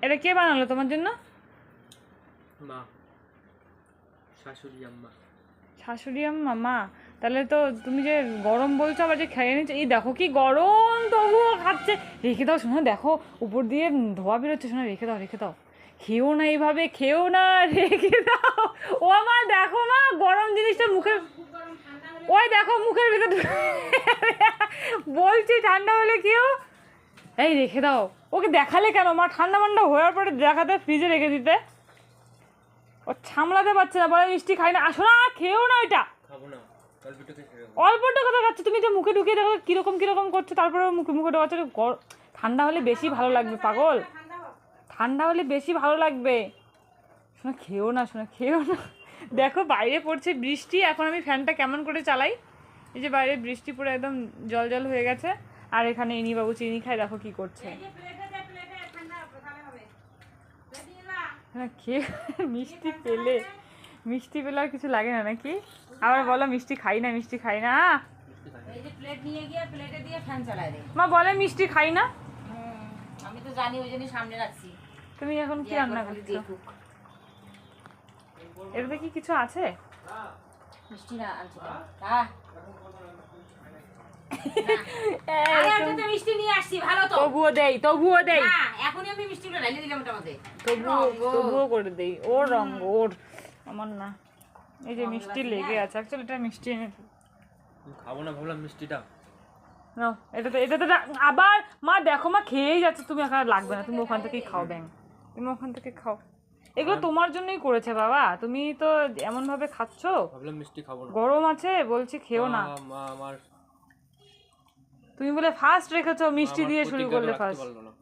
এটা কে বানালো তোমার জন্য? মা, শাশুড়ি আম্মা। শাশুড়ি আম্মা? মা? তাহলে তো তুমি যে গরম বলছো আবার যে খেয়ে নিচ্ছ, এই দেখো কি গরম, তবুও খাচ্ছে। রেখে দাও শোনা, দেখো উপর দিয়ে ধোয়া বেরোচ্ছে, শোনা রেখে দাও রেখে দাও, খেও না এইভাবে, খেও না, রেখে দাও। ও মা দেখো মা, গরম জিনিসটা মুখে, ওই দেখো মুখের ভিতরে বলছি ঠান্ডা হলে খেও। এই রেখে দাও, ওকে দেখালে কেন মা? ঠান্ডা মান্ডা হওয়ার পরে দেখাতে, ফ্রিজে রেখে দিতে। ও সামলাতে পারছে না, বলে মিষ্টি খাই না। আসো না, খেও না এটা। খাবো না, অল্পটুকু খেয়ে নেবো। অল্পটা কথা খাচ্ছ তুমি, যে মুখে ঢুকিয়ে দেখো কিরকম কিরকম করছো, তারপরে মুখে মুখে ঢোকাচ্ছ। ঠান্ডা হলে বেশি ভালো লাগবে পাগল, ঠান্ডা হলে বেশি ভালো লাগবে। শোনা খেও না, শোনা খেও না। দেখো বাইরে পড়ছে বৃষ্টি, এখন আমি ফ্যানটা কেমন করে চালাই। এই যে বাইরে বৃষ্টি পুরো একদম জল জল হয়ে গেছে, আর এখানে ইনি বাবু চিনি খায়, দেখো কি করছে। হ্যাঁ খেয়ে মিষ্টি পেলে, মিষ্টি পেলে আর কিছু লাগে না নাকি? আবার বলো মিষ্টি খাই না, মিষ্টি খাই না। এই যে প্লেট নিয়ে গিয়ে প্লেটে দিয়ে ফ্যান চালায় দে। মা বলে মিষ্টি খাই না। আমি তো জানি, ওই জন্যই সামনে রাখছি। তুমি এখন কি রান্না করছো? এটাতে কি কিছু আছে? মিষ্টি না আনছি না। আমি তো মিষ্টি নিয়ে আসছি, ভালো তো। তবুও দেই, তবুও দেই, না এখনই আমি মিষ্টিগুলো ঢালিয়ে দিলাম ওটার মধ্যে। তবুও করে দেই। ওর রঙ ওর, আমার না। এই যে মিষ্টি লেগে আছে, অ্যাকচুয়ালি এটা মিষ্টি এনে খাবো না ভাবলাম মিষ্টিটা। নাও। এটাতে আবার মা দেখো মা খেয়েই যাচ্ছে, তুমি এখানে লাগবে না, তুমি ওখান থেকেই খাও ব্যাং, তুমি ওখান থেকে খাও। এগুলো তোমার জন্যই করেছে বাবা, তুমি তো এমন ভাবে খাচ্ছো। ভাবলাম মিষ্টি খাবো না। গরম আছে বলছি, খেও না। মা আমার তুমি বলে ফার্স্ট রেখেছো, মিষ্টি আমার দিয়ে শুরু প্রতিজ্ঞাটা করলে রাখতে ফার্স্ট। পারলো না।